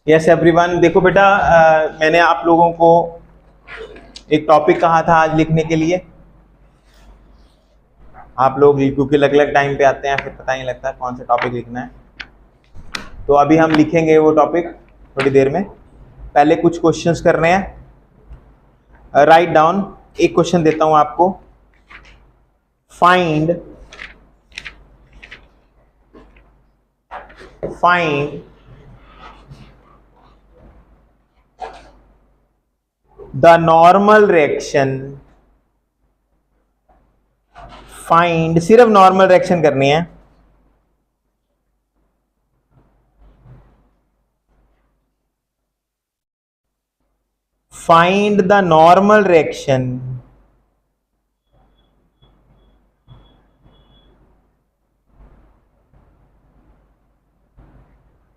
Yes everyone, देखो बेटा, मैंने आप लोगों को एक टॉपिक कहा था आज लिखने के लिए। आप लोग क्योंकि अलग अलग टाइम पे आते हैं, फिर पता नहीं लगता कौन सा टॉपिक लिखना है। तो अभी हम लिखेंगे वो टॉपिक थोड़ी देर में। पहले कुछ क्वेश्चंस कर रहे हैं। Write down. एक क्वेश्चन देता हूं आपको। Find the normal reaction. Find, सिर्फ नॉर्मल रिएक्शन करनी है। Find the normal reaction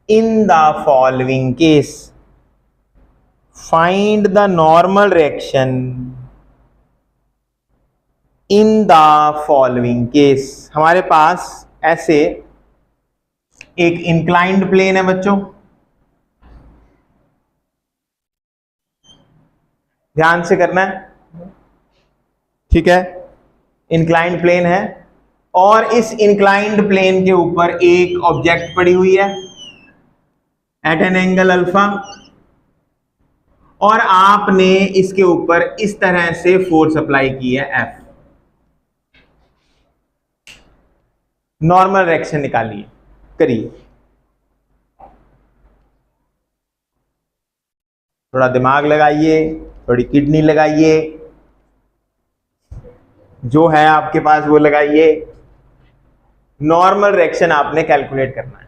in the following case. Find the normal reaction in the following case. हमारे पास ऐसे एक इंक्लाइंड प्लेन है बच्चों, ध्यान से करना है, ठीक है। इंक्लाइंड प्लेन है और इस इंक्लाइंड प्लेन के ऊपर एक ऑब्जेक्ट पड़ी हुई है एट एन एंगल अल्फा, और आपने इसके ऊपर इस तरह से फोर्स अप्लाई की है F। नॉर्मल रिएक्शन निकालिए, करिए। थोड़ा दिमाग लगाइए, थोड़ी किडनी लगाइए, जो है आपके पास वो लगाइए। नॉर्मल रिएक्शन आपने कैलकुलेट करना है।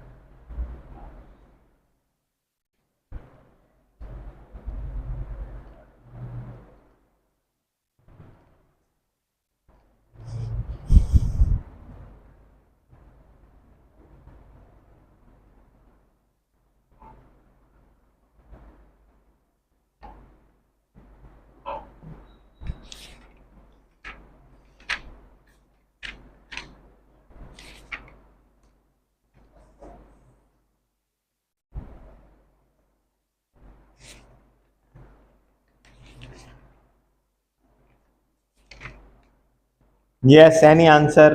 Yes, any answer?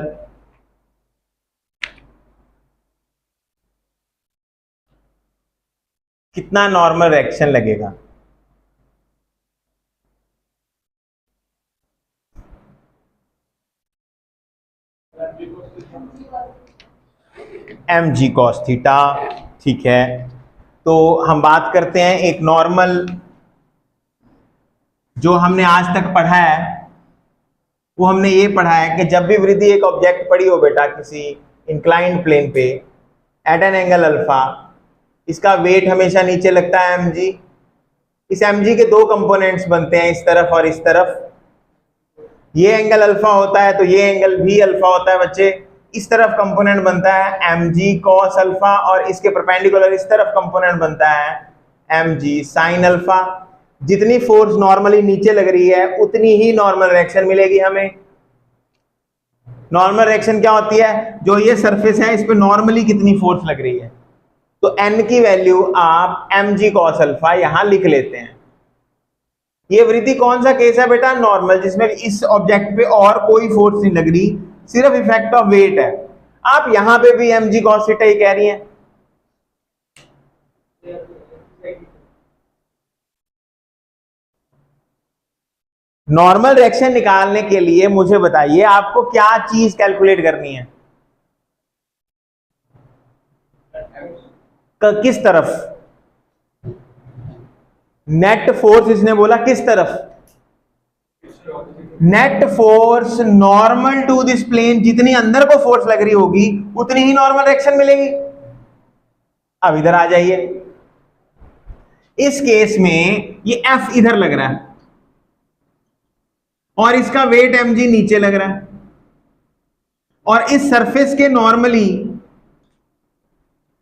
कितना नॉर्मल रिएक्शन लगेगा? mg cos थीटा, ठीक है। तो हम बात करते हैं एक नॉर्मल, जो हमने आज तक पढ़ा है वो हमने ये पढ़ा है कि जब भी वृद्धि एक ऑब्जेक्ट पड़ी हो बेटा किसी इंक्लाइंड प्लेन पे एट एन एंगल अल्फा, इसका वेट हमेशा नीचे लगता है mg। इस mg के दो कंपोनेंट्स बनते हैं, इस तरफ और इस तरफ। ये एंगल अल्फा होता है तो ये एंगल भी अल्फा होता है बच्चे। इस तरफ कंपोनेंट बनता है mg cos अल्फा, और इसके परपेंडिकुलर इस तरफ कंपोनेंट बनता है mg sin अल्फा। जितनी फोर्स नॉर्मली नीचे लग रही है उतनी ही नॉर्मल रिएक्शन मिलेगी हमें। नॉर्मल रिएक्शन क्या होती है? जो ये सरफेस है इस पे नॉर्मली कितनी फोर्स लग रही है। तो n की वैल्यू आप mg cos अल्फा यहां लिख लेते हैं। ये वृद्धि कौन सा केस है बेटा? नॉर्मल, जिसमें इस ऑब्जेक्ट पे और कोई फोर्स नहीं लग रही, सिर्फ इफेक्ट ऑफ वेट है। आप यहां पे भी mg cos थीटा ही कह रही हैं। नॉर्मल रिएक्शन निकालने के लिए मुझे बताइए आपको क्या चीज कैलकुलेट करनी है? किस तरफ? नेट फोर्स इसने बोला किस तरफ? Net force normal to this plane. जितनी अंदर को फोर्स लग रही होगी उतनी ही नॉर्मल रिएक्शन मिलेगी। अब इधर आ जाइए। इस केस में ये F इधर लग रहा है और इसका वेट mg नीचे लग रहा है, और इस सरफेस के नॉर्मली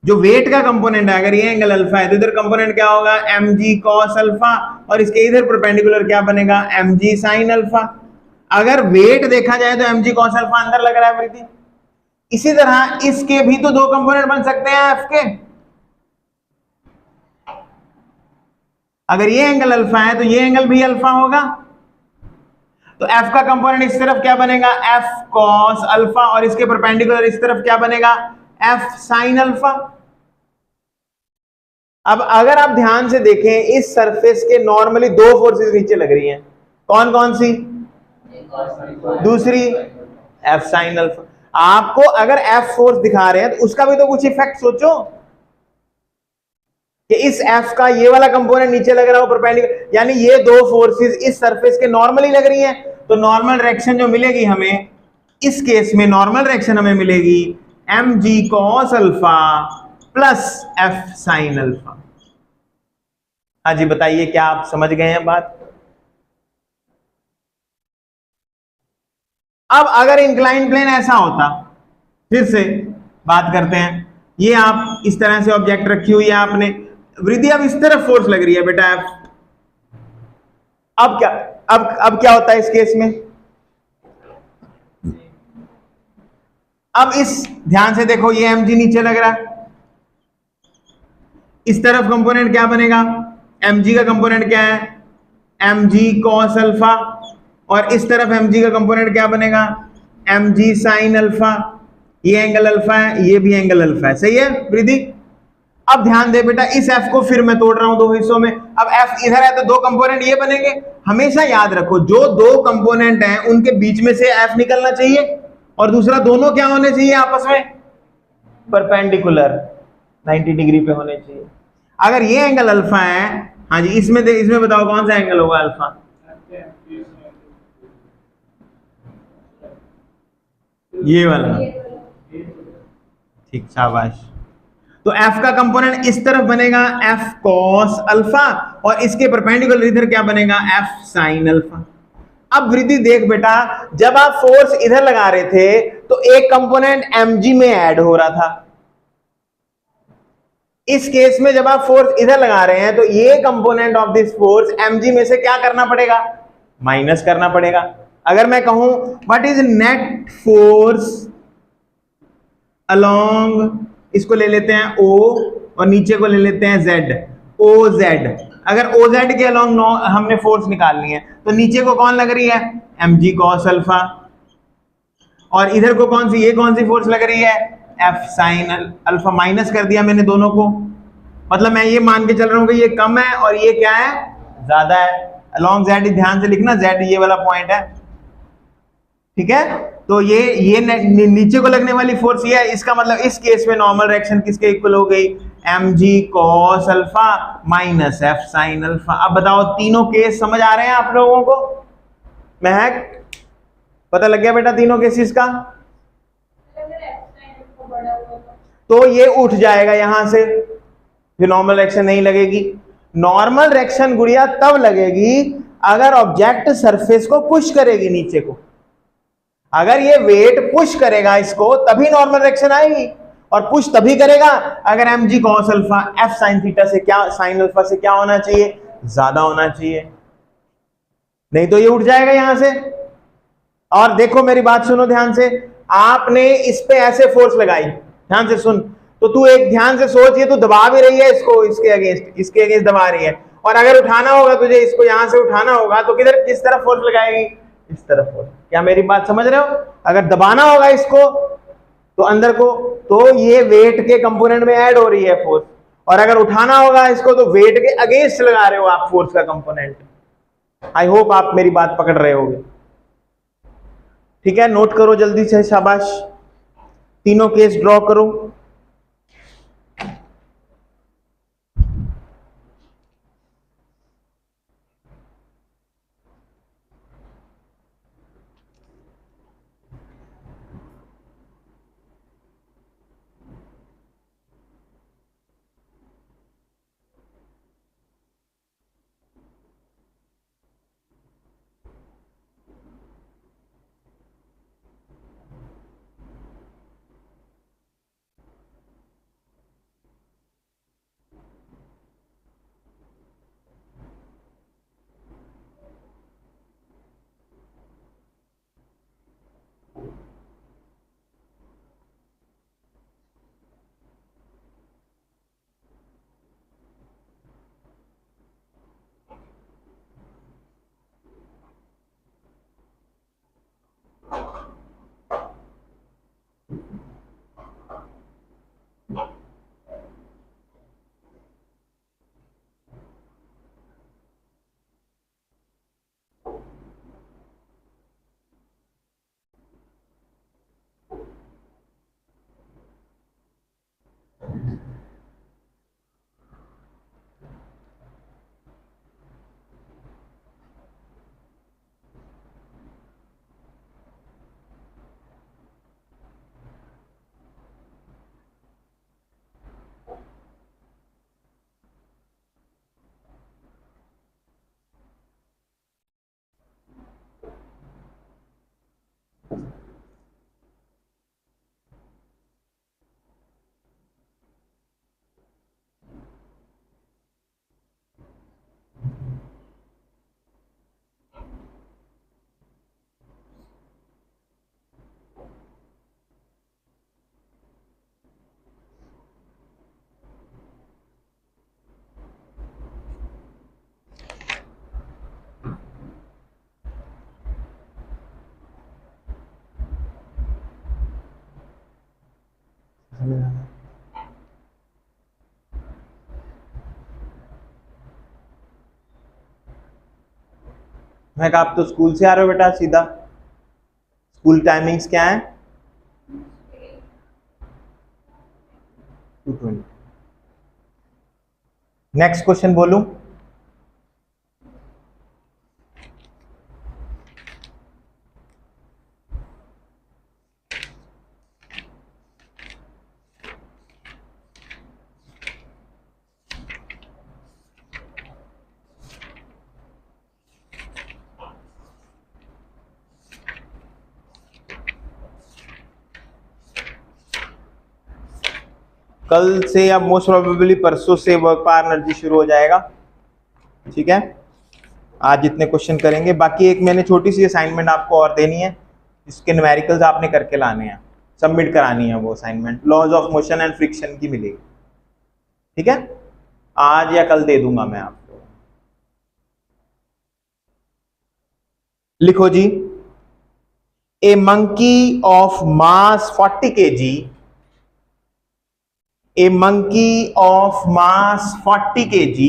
जो वेट का कंपोनेंट है, अगर ये एंगल अल्फा है तो इधर कंपोनेंट क्या होगा? mg cos अल्फा, और इसके इधर परपेंडिकुलर क्या बनेगा? mg sin alpha. अगर वेट देखा जाए तो mg cos अल्फा अंदर लग रहा है वृद्धि। इसी तरह इसके भी तो दो कंपोनेंट बन सकते हैं f के। अगर ये एंगल अल्फा है तो ये एंगल भी अल्फा होगा। तो एफ का कंपोनेंट इस तरफ क्या बनेगा, एफ कॉस अल्फा, और इसके परपेंडिकुलर इस तरफ क्या बनेगा, एफ साइन अल्फा। अब अगर आप ध्यान से देखें, इस सरफेस के नॉर्मली दो फोर्सेस नीचे लग रही हैं, कौन कौन सी, दूसरी एफ साइन अल्फा। आपको अगर एफ फोर्स दिखा रहे हैं तो उसका भी तो कुछ इफेक्ट सोचो, कि इस एफ का ये वाला कंपोनेंट नीचे लग रहा हो परपेंडिकुलर, यानी ये दो फोर्सेस इस सरफेस के नॉर्मली लग रही हैं, तो नॉर्मल डायरेक्शन जो मिलेगी हमें इस केस में, नॉर्मल डायरेक्शन हमें मिलेगी m g cos alpha plus f sine alpha. हाँ जी बताइए, क्या आप समझ गए हैं बात। अब अगर इंक्लाइन प्लेन ऐसा होता, फिर से बात करते हैं, ये आप इस तरह से ऑब्जेक्ट रखी हुई है आपने, वृद्धि अब इस तरफ फोर्स लग रही है बेटा एफ। अब क्या, अब क्या होता है इस केस में, अब इस ध्यान से देखो, ये एम जी नीचे लग रहा है, इस तरफ कंपोनेंट क्या बनेगा, एम जी का कंपोनेंट क्या है, एम जी कॉस अल्फा, और इस तरफ एम जी का कंपोनेंट क्या बनेगा, एम जी साइन अल्फा। ये एंगल अल्फा है, ये भी एंगल अल्फा है, सही है वृद्धि। अब ध्यान दे बेटा, इस एफ को फिर मैं तोड़ रहा हूं दो हिस्सों में। अब एफ इधर है तो दो कंपोनेंट ये बनेंगे। हमेशा याद रखो, जो दो कंपोनेंट हैं उनके बीच में से एफ निकलना चाहिए, और दूसरा दोनों क्या होने चाहिए आपस में, परपेंडिकुलर 90 डिग्री पे होने चाहिए। अगर ये एंगल अल्फा है, हाँ जी, इसमें बताओ कौन सा एंगल होगा अल्फा, ये वाला, ठीक, शाबाश। तो एफ का कंपोनेंट इस तरफ बनेगा एफ कॉस अल्फा, और इसके परपेंडिकुलर इधर क्या बनेगा, एफ साइन अल्फा। अब वृद्धि देख बेटा, जब आप फोर्स इधर लगा रहे थे तो एक कंपोनेंट mg में ऐड हो रहा था। इस केस में जब आप फोर्स इधर लगा रहे हैं तो ये component of this force mg में से क्या करना पड़ेगा, माइनस करना पड़ेगा। अगर मैं कहूं what is net force along, इसको ले लेते हैं O और नीचे को ले लेते हैं Z, OZ। अगर OZ के अलोंग हमने फोर्स निकालनी है तो नीचे को कौन लग रही है, mg cos अल्फा, और इधर को कौन सी, ये कौन सी फोर्स लग रही है, f साइन अल्फा। माइनस कर दिया मैंने दोनों को, मतलब मैं ये मान के चल रहा हूं कि ये कम है और ये क्या है, ज्यादा है। अलोंग Z ध्यान से लिखना, Z ये वाला पॉइंट है, ठीक है। तो ये नीचे को लगने वाली फोर्स ये है, इसका मतलब इस केस में नॉर्मल डायरेक्शन किसके इक्वल हो गई, mg cos alpha minus f sin alpha. अब बताओ, तीनों केस समझ आ रहे हैं आप लोगों को, महक पता लग गया बेटा तीनों केसेस का। तो ये उठ जाएगा यहां से, जो नॉर्मल डायरेक्शन नहीं लगेगी। नॉर्मल डायरेक्शन गुड़िया तब लगेगी अगर ऑब्जेक्ट सरफेस को पुश करेगी नीचे को। अगर ये वेट पुश करेगा इसको तभी नॉर्मल डायरेक्शन आएगी, और पुश तभी करेगा अगर mg cos alpha f sin theta से क्या, sin अल्फा से क्या होना चाहिए, ज्यादा होना चाहिए, नहीं तो ये उठ जाएगा यहां से। और देखो मेरी बात सुनो ध्यान से, आपने इस पे ऐसे फोर्स लगाई, ध्यान से सुन, तो तू एक ध्यान से सोच, ये तू दबा भी रही है इसको, इसके अगेंस्ट दबा रही है, और अगर उठाना होगा तुझे, इसको यहां से उठाना होगा तो किधर, किस तरफ फोर्स लगाएगी, इस तरफ फोर्स। क्या मेरी बात समझ रहे हो, अगर दबाना होगा इसको तो अंदर को, तो ये वेट के कंपोनेंट में ऐड हो रही है फोर्स, और अगर उठाना होगा इसको तो वेट के अगेंस्ट लगा रहे हो आप फोर्स का कंपोनेंट। आई होप आप मेरी बात पकड़ रहे होगे, ठीक है। नोट करो जल्दी से, शाबाश, तीनों केस ड्रॉ करो। मैं कहा आप तो स्कूल से आ रहे हो बेटा सीधा, स्कूल टाइमिंग्स क्या है? 2:20। नेक्स्ट क्वेश्चन बोलूं? कल से या मोस्ट प्रोबेबली परसों से वर्क पावर एनर्जी शुरू हो जाएगा। ठीक है, आज इतने क्वेश्चन करेंगे, बाकी एक मैंने छोटी सी असाइनमेंट आपको और देनी है, इसके न्यूमेरिकल्स आपने करके लाने हैं, सबमिट करानी है वो assignment, laws of motion and friction की मिलेगी। ठीक है, आज या कल दे दूंगा मैं आपको। लिखो जी, a monkey of mass 40 kg, a monkey of mass 40 kg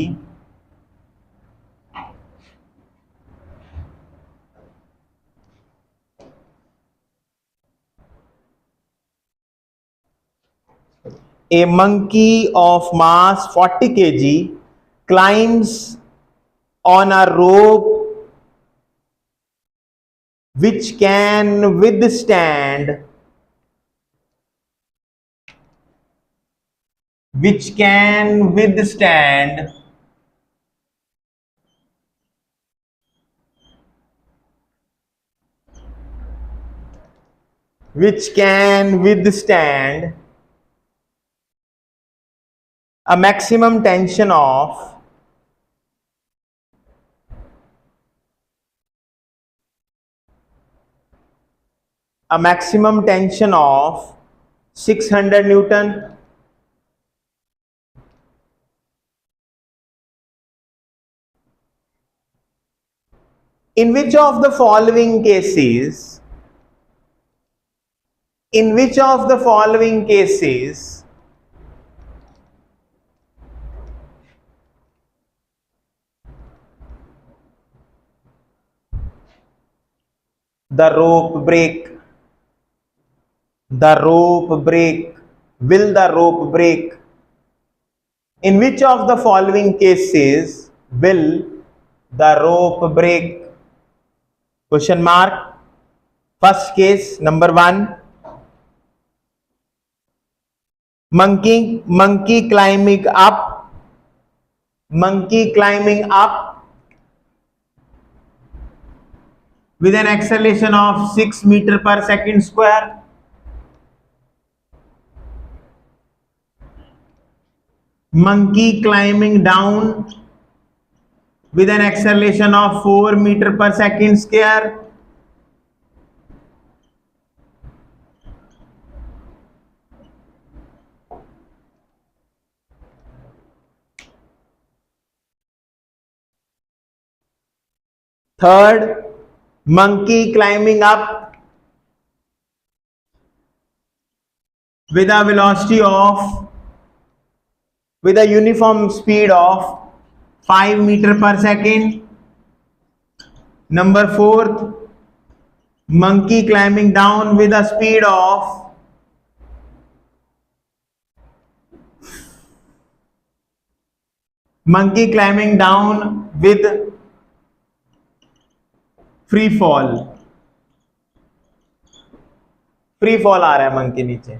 a monkey of mass 40 kg climbs on a rope which can withstand a maximum tension of 600 Newton. In which of the following cases the rope break? Will the rope break? In which of the following cases will the rope break? Question mark. First case, number 1, monkey climbing up with an acceleration of 6 meter per second square. Monkey climbing down with an acceleration of 4 meter per second square. Third, monkey climbing up with a uniform speed of 5 meter per second. Number 4th, monkey climbing down with a speed of free fall आ रहा है monkey नीचे।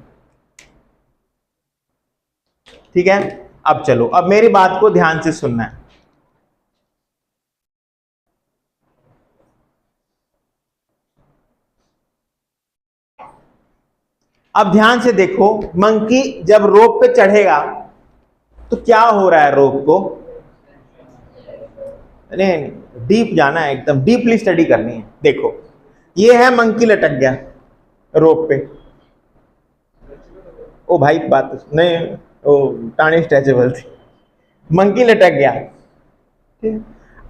ठीक है, अब चलो, अब मेरी बात को ध्यान से सुनना है। अब ध्यान से देखो, मंकी जब रोप पे चढ़ेगा तो क्या हो रहा है रोप को? नहीं, डीप जाना है, एकदम डीपली स्टडी करनी है। देखो, ये है मंकी लटक गया रोप पे। ओ भाई बात नहीं, ओ टाणी स्ट्रेचेबल थी। मंकी लटक गया,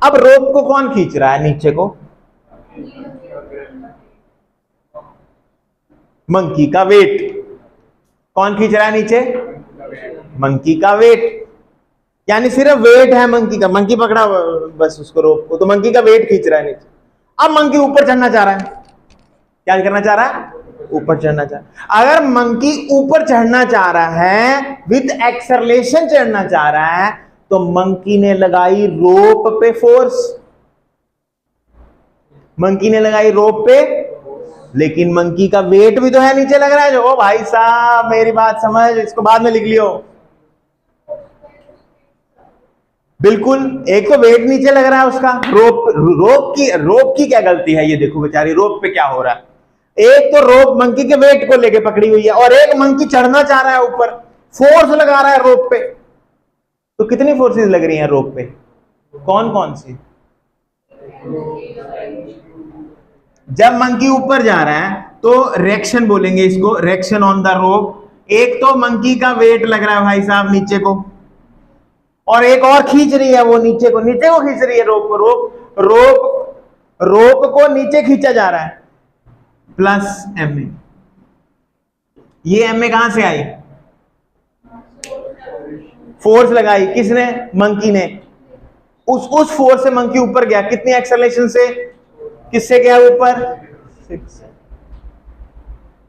अब रोप को कौन खींच रहा है नीचे को? मंकी का वेट। कौन खींच रहा है नीचे? मंकी का वेट। यानी सिर्फ वेट है मंकी का, मंकी पकड़ा बस उसको रोप को, तो मंकी का वेट खींच रहा है नीचे। अब मंकी ऊपर चढ़ना चाह रहा है, क्या करना चाह रहा है? ऊपर चढ़ना चाह रहा है। अगर मंकी ऊपर चढ़ना चाह रहा है, विद एक्सेलरेशन चढ़ना चाह रहा है, तो मंकी ने लगाई रोप पे फोर्स। मंकी ने लगाई रोप पे, लेकिन मंकी का वेट भी तो है नीचे लग रहा है जो। ओ भाई साहब मेरी बात समझ, इसको बाद में लिख लियो। बिल्कुल, एक तो वेट नीचे लग रहा है उसका, रोप की क्या गलती है? ये देखो बेचारी, रोप पे क्या हो रहा है। एक तो रोप मंकी के वेट को लेके पकड़ी हुई है, और एक मंकी चढ़ना चाह रहा है ऊपर, फोर्स लगा रहा है रोप पे। तो कितनी फोर्सेस लग रही हैं रोप पे? कौन कौन सी? जब मंकी ऊपर जा रहा है तो रिएक्शन बोलेंगे इसको, रिएक्शन ऑन द रोप। एक तो मंकी का वेट लग रहा है भाई साहब नीचे को, और एक और खींच रही है वो नीचे को खींच रही है रोप को। रोप को नीचे खींचा जा रहा है, प्लस एम ए। ये एम ए कहां से आई? फोर्स लगाई किसने? मंकी ने। उस फोर्स से मंकी ऊपर गया, कितनी एक्सेलरेशन से? किससे गया ऊपर? 6।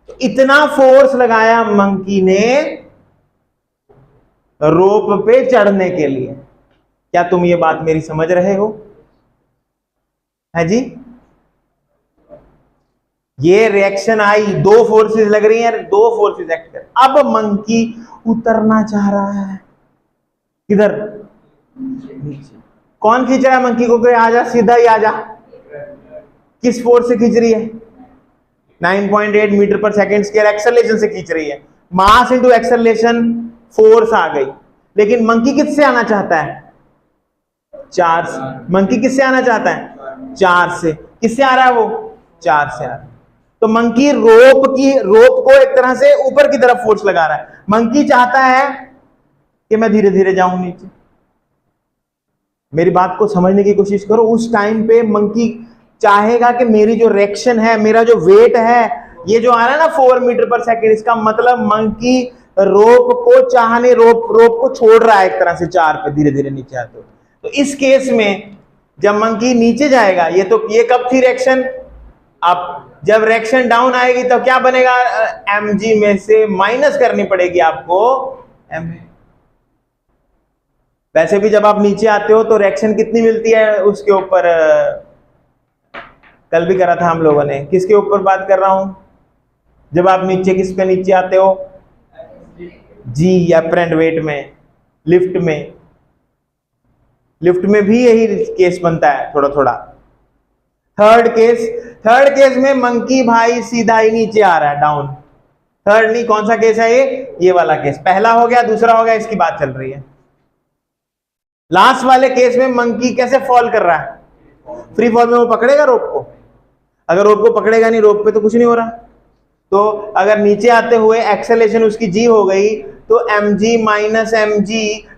तो इतना फोर्स लगाया मंकी ने रोप पे चढ़ने के लिए। क्या तुम ये बात मेरी समझ रहे हो? है जी? ये रिएक्शन आई, दो फोर्सेस लग रही हैं, दो फोर्सेस एक्ट कर। अब मंकी उतरना चाह रहा है, किधर? नीचे। कौन खींच रहा है मंकी को? कोई आजा, सीधा ही आजा। किस फोर्स से खींच रही है? 9.8 मीटर पर सेकेंड स्क्वायर एक्सेलरेशन से खींच रही है। मास इंटू एक्सेलरेशन, फोर्स आ गई। लेकिन मंकी किससे आना चाहता है? 4 से। मंकी किससे आना चाहता है? 4 से। किससे आ रहा है वो? 4 से आ रहा है। तो मंकी रोप को एक तरह से ऊपर की तरफ फोर्स लगा रहा है। मंकी चाहता है कि मैं धीरे धीरे जाऊं नीचे। मेरी बात को समझने की कोशिश करो। उस टाइम पे मंकी चाहेगा कि मेरी जो रिएक्शन है, मेरा जो वेट है, ये जो आ रहा है ना 4 मीटर पर सेकेंड, इसका मतलब मंकी रोप को छोड़ रहा है एक तरह से 4 पे धीरे धीरे नीचे आते हो। तो इस केस में जब मंकी नीचे जाएगा, ये कब थी रिएक्शन? अब जब रिएक्शन डाउन आएगी तो क्या बनेगा? mg में से माइनस करनी पड़ेगी आपको ma। वैसे भी जब आप नीचे आते हो तो रिएक्शन कितनी मिलती है उसके ऊपर? कल भी करा था हम लोगों ने। किसके ऊपर बात कर रहा हूं? जब आप नीचे किस पे नीचे आते हो? जी, एपरेंट वेट में। लिफ्ट में भी यही केस बनता है थोड़ा थोड़ा। थर्ड केस में मंकी भाई सीधा ही नीचे आ रहा है, डाउन। थर्ड नहीं, कौन सा केस है ये वाला केस। पहला हो गया, दूसरा हो गया, इसकी बात चल रही है। लास्ट वाले केस में मंकी कैसे फॉल कर रहा है? फ्री फॉल में वो पकड़ेगा रोप को? अगर रोप को पकड़ेगा नहीं, रोप पे तो कुछ नहीं हो रहा। तो अगर नीचे आते हुए एक्सेलरेशन उसकी जी हो गई, तो mg माइनस mg,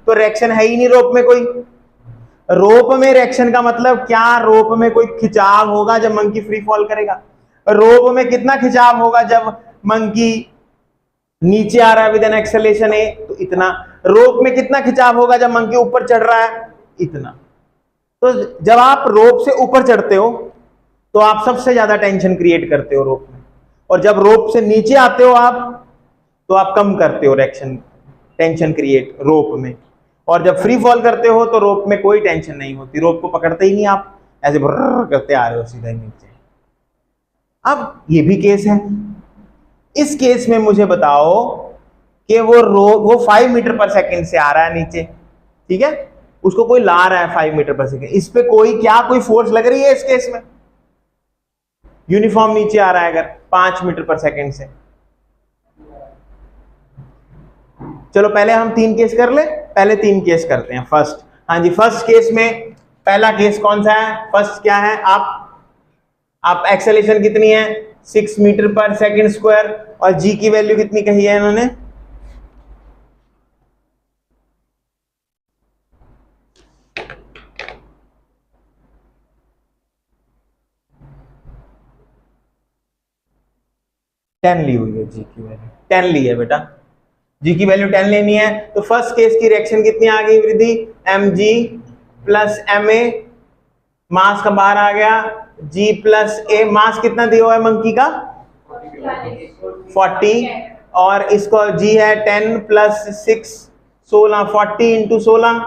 तो रिएक्शन है ही नहीं रोप में कोई। रोप में रिएक्शन का मतलब क्या? रोप में कोई खिंचाव होगा जब मंकी फ्री फॉल करेगा। रोप में कितना खिंचाव होगा जब मंकी नीचे आ रहा है विद एन एक्सेलरेशन ए? तो इतना। रोप में कितना खिंचाव होगा जब मंकी ऊपर चढ़ रहा है? इतना। तो जब आप रोप से ऊपर चढ़ते हो तो आप सबसे ज्यादा टेंशन क्रिएट करते हो रोप में, और जब रोप से नीचे आते हो आप, तो आप कम करते हो टेंशन क्रिएट रोप में। और जब फ्री फॉल करते हो तो रोप में कोई टेंशन नहीं होती, रोप को पकड़ते ही नहीं, आप ऐसे भर्र करते आ रहे हो सीधा नीचे। अब ये भी केस है। इस केस में मुझे बताओ कि वो 5 मीटर पर सेकेंड से आ रहा है नीचे, ठीक है? उसको कोई ला रहा है 5 मीटर पर सेकेंड। इस पे कोई फोर्स लग रही है इस केस में? यूनिफॉर्म नीचे आ रहा है अगर 5 मीटर पर सेकेंड से, चलो पहले हम 3 केस कर ले, पहले 3 केस करते हैं। फर्स्ट, हाँ जी, फर्स्ट केस में पहला केस कौन सा है? फर्स्ट क्या है? आप एक्सेलेरेशन कितनी है? 6 मीटर पर सेकंड स्क्वायर, और जी की वैल्यू कितनी कही है इन्होंने? टेन ली हुई है, जी की वैल्यू 10 ली है बेटा, जी की वैल्यू 10 लेनी है। तो फर्स्ट केस की रिएक्शन कितनी आ गई वृद्धि? M G plus M A, mass का बाहर आ गया, जी प्लस ए, मास कितना दिया हुआ है मंकी का? 40, और इसको जी है 10 प्लस 6 16, 40 इंटू 16,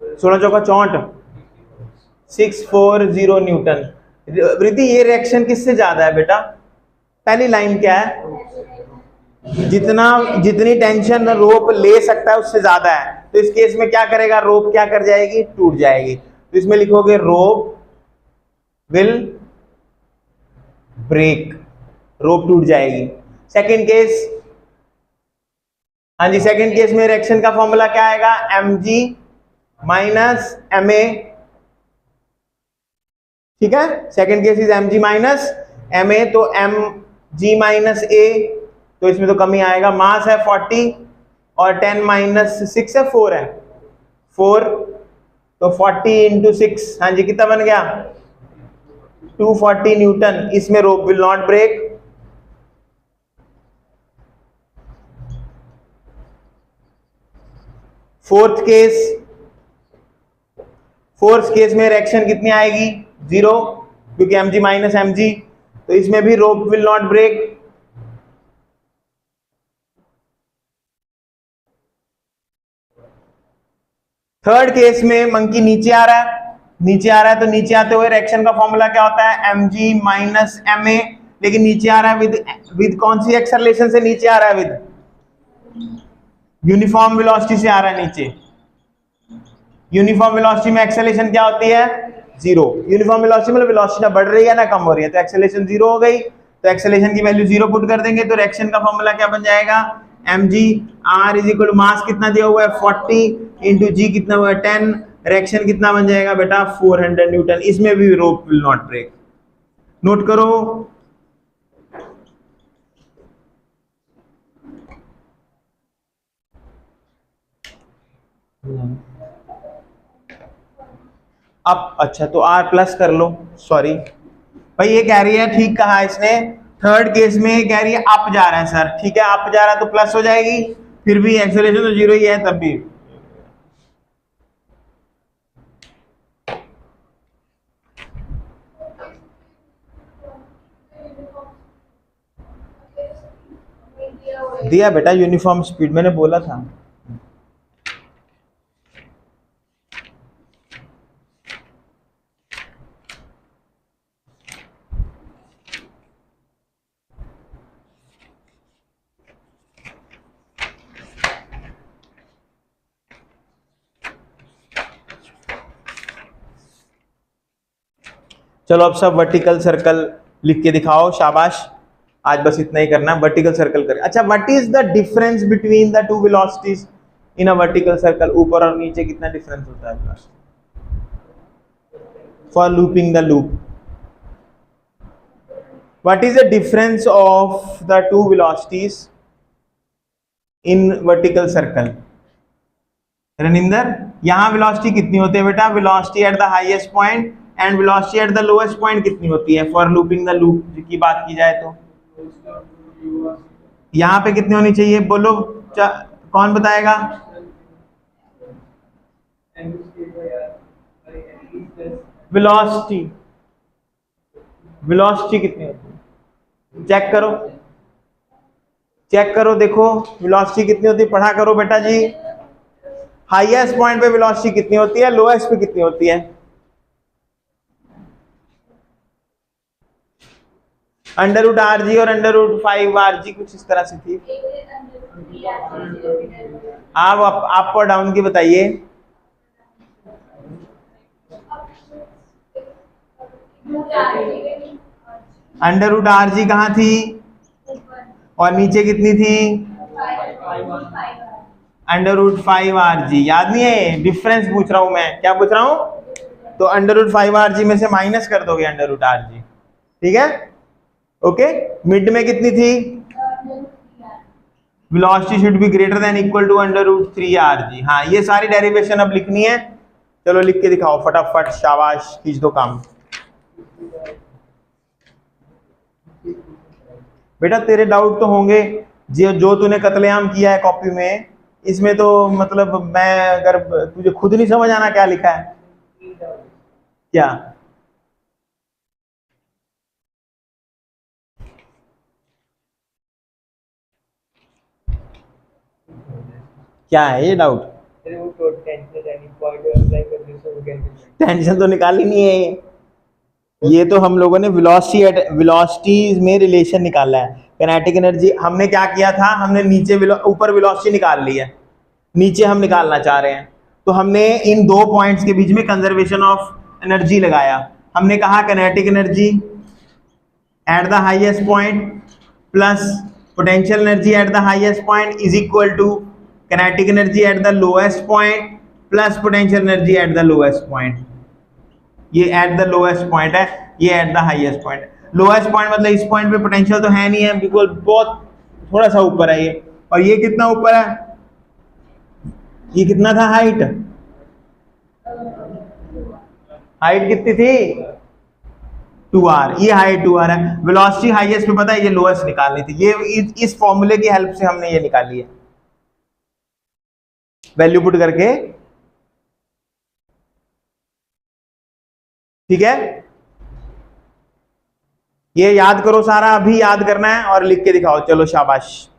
16 चौका 64, 640 न्यूटन। वृद्धि ये रिएक्शन किससे ज्यादा है बेटा? पहली लाइन क्या है? जितनी टेंशन रोप ले सकता है उससे ज्यादा है, तो इस केस में क्या करेगा? रोप क्या कर जाएगी? टूट जाएगी। तो इसमें लिखोगे रोप विल ब्रेक, रोप टूट जाएगी। सेकंड केस, हाँ जी, सेकंड केस में रिएक्शन का फॉर्मूला क्या आएगा? M ji minus m a, ठीक है। Second case is m ji minus m a, तो एम जी माइनस ए, तो इसमें तो कमी आएगा। मास है 40 और 10 माइनस 6 है 4 है, 4, तो 40 इंटू 6, हाँ जी, कितना बन गया? 240 न्यूटन। इसमें rope will not break. Fourth case में रिएक्शन कितनी आएगी? 0, क्योंकि एम जी माइनस एम जी, तो इसमें भी rope will not break. Third case में मंकी नीचे आ रहा है, तो नीचे आते हुए रिएक्शन का फॉर्मूला क्या होता है? M ji minus m a, लेकिन नीचे आ रहा है विद कौन सी एक्सेलरेशन से नीचे आ रहा है? विद यूनिफॉर्म वेलोसिटी से आ रहा है नीचे। यूनिफॉर्म वेलोसिटी में एक्सेलरेशन क्या होती है? 0। यूनिफॉर्म वेलोसिटी मतलब वेलोसिटी ना बढ़ रही है ना कम हो रही है, तो एक्सेलरेशन 0 हो गई। तो एक्सेलरेशन की वैल्यू 0 पुट कर देंगे, तो रिएक्शन का फॉर्मूला क्या बन जाएगा? M G R is equal, mass कितना दिया हुआ है? 40 इंटू जी कितना हुआ है? 10, रिएक्शन कितना बन जाएगा बेटा? 400 न्यूटन। इसमें भी rope will not break. Note करो। अब अच्छा, तो आर प्लस कर लो, सॉरी भाई, ये कह रही है, ठीक कहा इसने, थर्ड केस में कह रही है अप जा रहा है सर, ठीक है, अप जा रहा है तो प्लस हो जाएगी, फिर भी एक्सेलरेशन तो 0 ही है तब भी। दिया बेटा यूनिफॉर्म स्पीड, मैंने बोला था। चलो अब सब वर्टिकल सर्कल लिख के दिखाओ, शाबाश। आज बस इतना ही करना, वर्टिकल सर्कल करें। अच्छा, what is the difference between the two velocities in a vertical circle? ऊपर और नीचे कितना डिफरेंस होता है for looping the loop? What is the difference of the two velocities in vertical circle? Raninder, यहां वेलोसिटी कितनी होती है बेटा? Velocity at the highest point and velocity at the lowest point कितनी होती है फॉर लूपिंग द लूप की बात की जाए तो? यहां पे कितनी होनी चाहिए बोलो, कौन बताएगा? वेलोसिटी कितनी होती है? चेक करो देखो वेलोसिटी कितनी होती है, पढ़ा करो बेटा जी। हाईएस्ट पॉइंट पे वेलोसिटी कितनी होती है, लोएस्ट पे कितनी होती है? √RG और √5RG कुछ इस तरह से थी। आप अप और डाउन की बताइए। √RG कहाँ थी? और नीचे कितनी थी √5 RG। याद नहीं है, डिफरेंस पूछ रहा हूं मैं, क्या पूछ रहा हूं? तो √5 RG में से माइनस कर दोगे √RG, ठीक है। ओके, मिड में कितनी थी? Velocity should be greater than equal to √3RG। हाँ, ये सारी डेरिवेशन अब लिखनी है। चलो लिख के दिखाओ फटाफट, शाबाश, खींच दो काम। बेटा तेरे डाउट तो होंगे, जो तूने कत्लेआम किया है कॉपी में, इसमें तो मतलब मैं अगर तुझे खुद नहीं समझ आना क्या लिखा है क्या? क्या है ये डाउट? टेंशन तो निकाली नहीं है, ये तो हम लोगों ने वेलोसिटीज में रिलेशन निकाला है। काइनेटिक एनर्जी हमने क्या किया था, हमने नीचे ऊपर वेलोसिटी निकाल ली है, नीचे हम निकालना चाह रहे हैं, तो हमने इन दो पॉइंट्स के बीच में कंजर्वेशन ऑफ एनर्जी लगाया। हमने कहा kinetic energy at the highest point plus potential energy at the highest point is equal to kinetic energy at the lowest point plus potential energy at the lowest point. ये at the lowest point है, ये at the highest point. Lowest point मतलब इस point पे potential तो है नहीं है, बिल्कुल बहुत थोड़ा सा ऊपर है ये। और ये कितना ऊपर है? ये कितना था हाइट? हाइट कितनी थी? 2r। ये हाइट 2r है। वेलोसिटी हाईएस्ट पे पता है, ये लोएस्ट निकालनी थी। ये इस फॉर्मूले की हेल्प से हमने ये निकाली है, वैल्यू पुट करके, ठीक है। ये याद करो सारा, अभी याद करना है और लिख के दिखाओ। चलो शाबाश।